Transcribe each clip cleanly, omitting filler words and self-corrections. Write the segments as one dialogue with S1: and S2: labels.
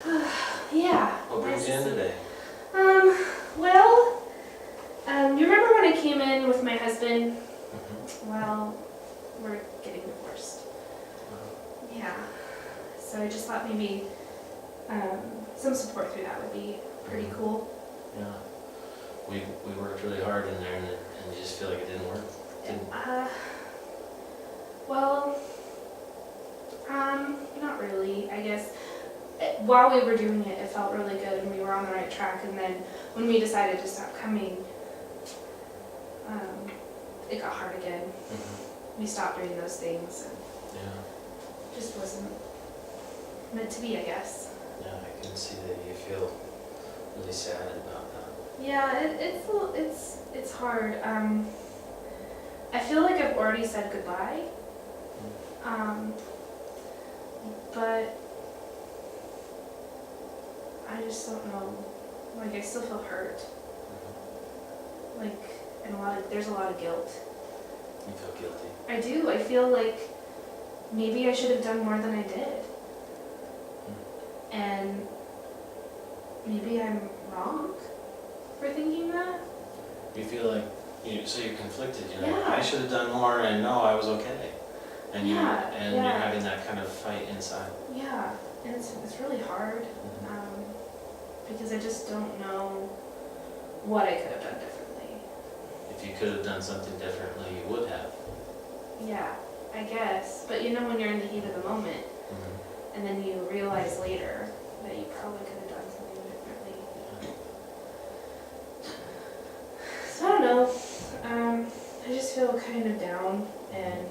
S1: Yeah.
S2: What brings you in today?
S1: Well, you remember when I came in with my husband?
S2: Mm-hmm.
S1: Well, we're getting divorced. Yeah. So I just thought maybe some support through that would be pretty cool.
S2: Yeah. We worked really hard in there, and you just feel like it didn't work.
S1: Well, not really. I guess while we were doing it, it felt really good, and we were on the right track. And then when we decided to stop coming, it got hard again.
S2: Mm-hmm.
S1: We stopped doing those things, and
S2: Yeah.
S1: it just wasn't meant to be, I guess.
S2: Yeah, I can see that you feel really sad about that.
S1: Yeah, it's hard. I feel like I've already said goodbye. But I just don't know. Like, I still feel hurt. Like, and there's a lot of guilt.
S2: You feel guilty?
S1: I do. I feel like maybe I should have done more than I did. And maybe I'm wrong for thinking that.
S2: You feel like, so you're conflicted,
S1: Yeah.
S2: I should have done more, and no, I was okay. And you're
S1: Yeah.
S2: having that kind of fight inside.
S1: Yeah, and it's really hard because I just don't know what I could have done differently.
S2: If you could have done something differently, you would have.
S1: Yeah, I guess. But when you're in the heat of the moment,
S2: Mm-hmm.
S1: and then you realize later that you probably could have done something differently. So I don't know. I just feel kind of down and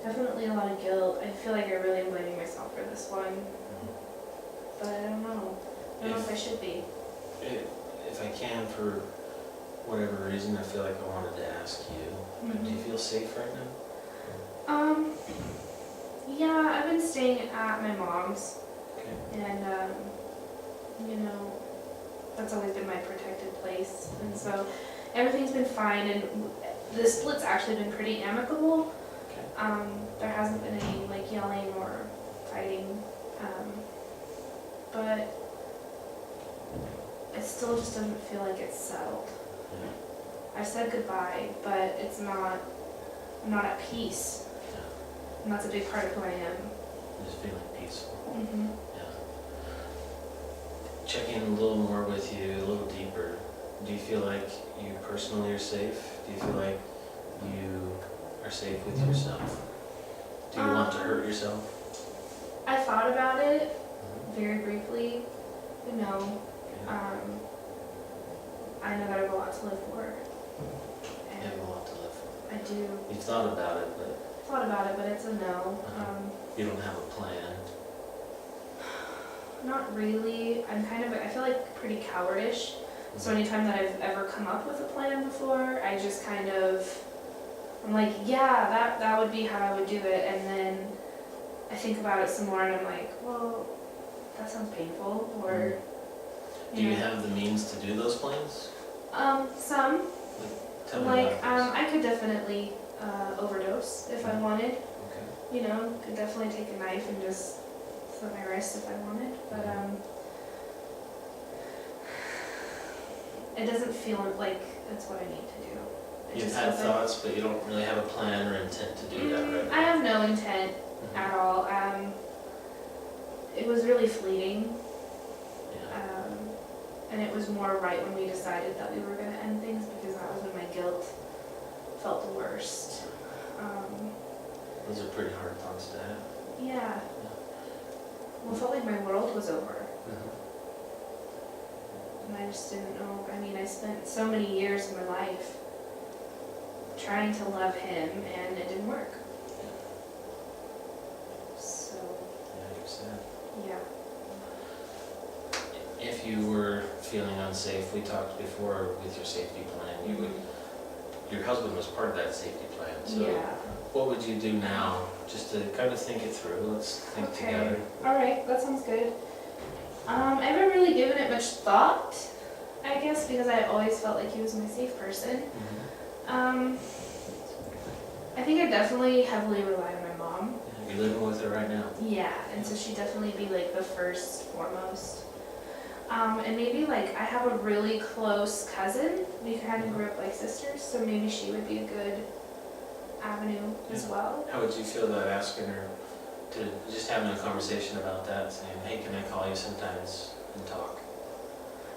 S1: definitely a lot of guilt. I feel like I really am blaming myself for this one, but I don't know. I don't know if I should be.
S2: If I can, for whatever reason, I feel like I wanted to ask you, do you feel safe right now?
S1: Yeah, I've been staying at my mom's,
S2: Okay.
S1: and that's always been my protected place, and so everything's been fine, and the split's actually been pretty amicable.
S2: Okay.
S1: There hasn't been any like yelling or fighting, but it still just doesn't feel like it's settled.
S2: Yeah.
S1: I said goodbye, but I'm not at peace,
S2: Yeah.
S1: and that's a big part of who I am.
S2: Just feeling peaceful.
S1: Mm-hmm.
S2: Yeah. Check in a little more with you, a little deeper. Do you feel like you personally are safe? Do you feel like you are safe with yourself? Do you want to hurt yourself?
S1: I thought about it very briefly,
S2: Yeah.
S1: I know that I have a lot to live for.
S2: You have a lot to live for.
S1: I do.
S2: You've thought about it, but
S1: It's a no.
S2: you don't have a plan.
S1: Not really. I feel like pretty cowardish. So anytime that I've ever come up with a plan before, I just I'm like, yeah, that would be how I would do it. And then I think about it some more and I'm like, well, that sounds painful. Or,
S2: Do you have the means to do those plans?
S1: Some.
S2: Tell me
S1: Like,
S2: about this.
S1: I could definitely overdose if I wanted.
S2: Okay.
S1: Could definitely take a knife and just slit my wrist if I wanted. But it doesn't feel like that's what I need to do. It
S2: You've
S1: just
S2: had
S1: feels like-
S2: thoughts, but you don't really have a plan or intent to do that right
S1: I
S2: now.
S1: have no intent
S2: Mhm.
S1: at all. It was really fleeting,
S2: Yeah.
S1: and it was more right when we decided that we were going to end things because that was when my guilt felt the worst.
S2: Those are pretty hard thoughts to have.
S1: Yeah. Well, it felt like my world was over, and I just didn't know. I spent so many years of my life trying to love him, and it didn't work. So,
S2: Yeah, you're sad.
S1: yeah.
S2: If you were feeling unsafe, we talked before with your safety plan, your husband was part of that safety plan. So
S1: Yeah.
S2: what would you do now, just to kind of think it through? Let's think together.
S1: All right, that sounds good. I haven't really given it much thought, I guess, because I always felt like he was my safe person. I think I definitely heavily rely on my mom.
S2: Yeah, you living with her right now?
S1: Yeah, and so she'd definitely be like the first foremost. And maybe like I have a really close cousin. We kind of grew up like sisters, so maybe she would be a good avenue as
S2: Yeah.
S1: well.
S2: How would you feel about asking her to, just having a conversation about that, saying, hey, can I call you sometimes and talk?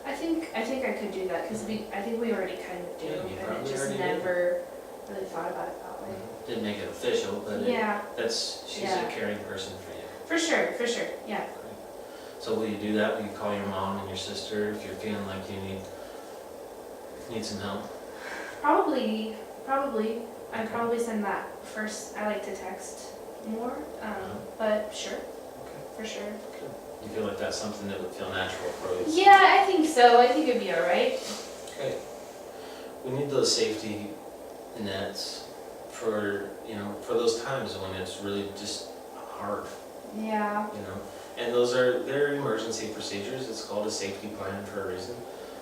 S1: I think I could do that because I think we already kind of do,
S2: Yeah, you
S1: and it
S2: probably
S1: just
S2: already do.
S1: never really thought about it that way.
S2: Didn't make it official, but
S1: Yeah,
S2: she's
S1: Yeah.
S2: a caring person for you.
S1: for sure, yeah.
S2: So will you do that? Will you call your mom and your sister if you're feeling like you need some help?
S1: Probably. I'd probably send that first. I like to text more, but sure,
S2: Okay.
S1: for sure.
S2: Good. You feel like that's something that would feel natural for you?
S1: Yeah, I think so. I think it'd be all right.
S2: Okay. We need those safety nets for, for those times when it's really just hard,
S1: Yeah.
S2: And they're emergency procedures. It's called a safety plan for a reason.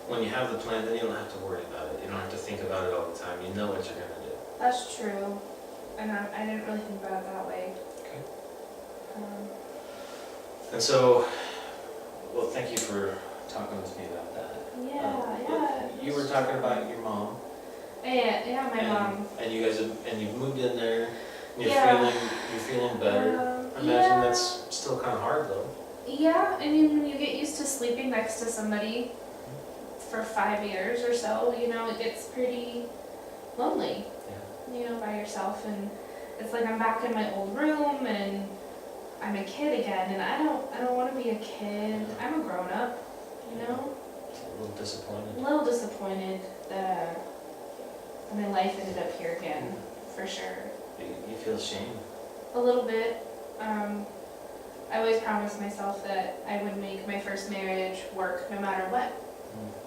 S2: When you have the plan, then you don't have to worry about it. You don't have to think about it all the time. You know what you're going to do.
S1: That's true. And I didn't really think about it that way.
S2: Okay.
S1: Um,
S2: And so, well, thank you for talking with me about that.
S1: yeah.
S2: You were talking about your mom.
S1: Yeah, my mom.
S2: And you guys you've moved in there. And
S1: Yeah.
S2: you're feeling better. I imagine that's still kind of hard though.
S1: Yeah, I mean, when you get used to sleeping next to somebody for 5 years or so, it gets pretty lonely, by yourself. And it's like I'm back in my old room and I'm a kid again, and I don't want to be a kid. I'm a grown up,
S2: A little disappointed.
S1: A little disappointed that my life ended up here again, for sure.
S2: You feel shame.
S1: A little bit. I always promised myself that I would make my first marriage work no matter what,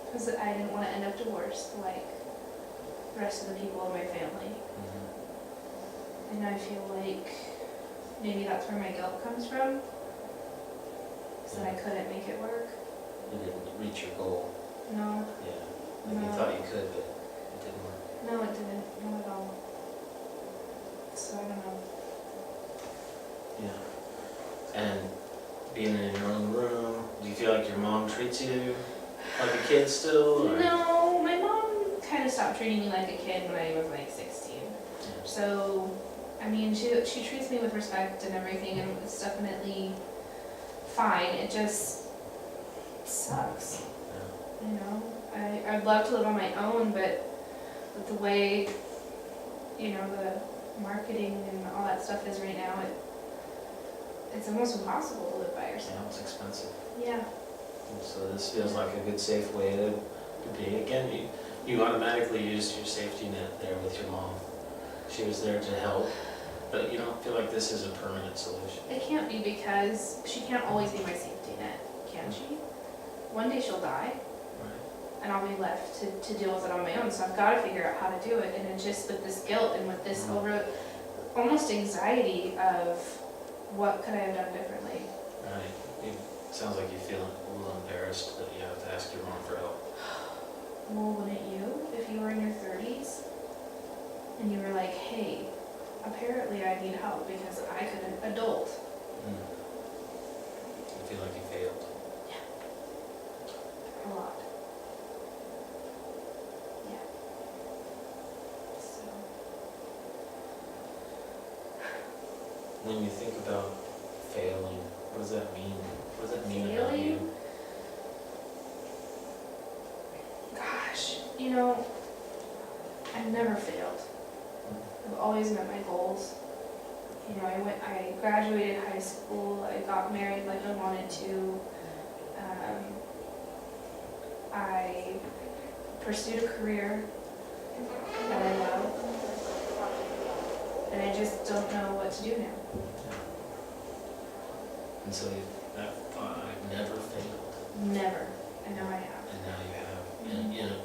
S1: because I didn't want to end up divorced like the rest of the people in my family. And I feel like maybe that's where my guilt comes from, is that I couldn't make it work.
S2: You didn't reach your goal.
S1: No,
S2: Yeah. Like you thought you could, but it didn't work.
S1: no, it didn't. Not at all. So I don't know.
S2: Yeah. And being in your own room, do you feel like your mom treats you like a kid still? Or?
S1: No, my mom kind of stopped treating me like a kid when I was like 16.
S2: Yeah.
S1: So, I mean, she treats me with respect and everything, and it's definitely fine. It just sucks, I'd love to live on my own, but with the way, the marketing and all that stuff is right now, it's almost impossible to live by
S2: Yeah,
S1: yourself.
S2: it's expensive.
S1: Yeah.
S2: And so this feels like a good, safe way to be. Again, you automatically used your safety net there with your mom. She was there to help, but you don't feel like this is a permanent solution.
S1: It can't be, because she can't always be my safety net, can she? One day she'll die,
S2: Right.
S1: and I'll be left to deal with it on my own. So I've got to figure out how to do it. And it's just with this guilt and with this almost anxiety of what could I have done differently.
S2: Right. It sounds like you feel a little embarrassed that you have to ask your mom for help.
S1: Well, wouldn't you, if you were in your 30s and you were like, hey, apparently I need help because I couldn't adult.
S2: I feel like you failed.
S1: A lot. Yeah. So.
S2: When you think about failing, what does that mean? What does that mean about
S1: Failing?
S2: you?
S1: Gosh, I've never failed. I've always met my goals. I graduated high school, I got married like I wanted to. I pursued a career that I love, and I just don't know what to do now.
S2: And so that thought, I've never failed,
S1: Never, and now I have.
S2: and now you have.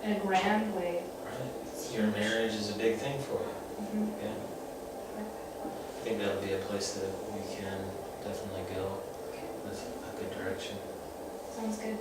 S1: In a grand way.
S2: Right. Your marriage is a big thing for you. Yeah. I think that'll be a place that we can definitely go with a good direction.
S1: Sounds good.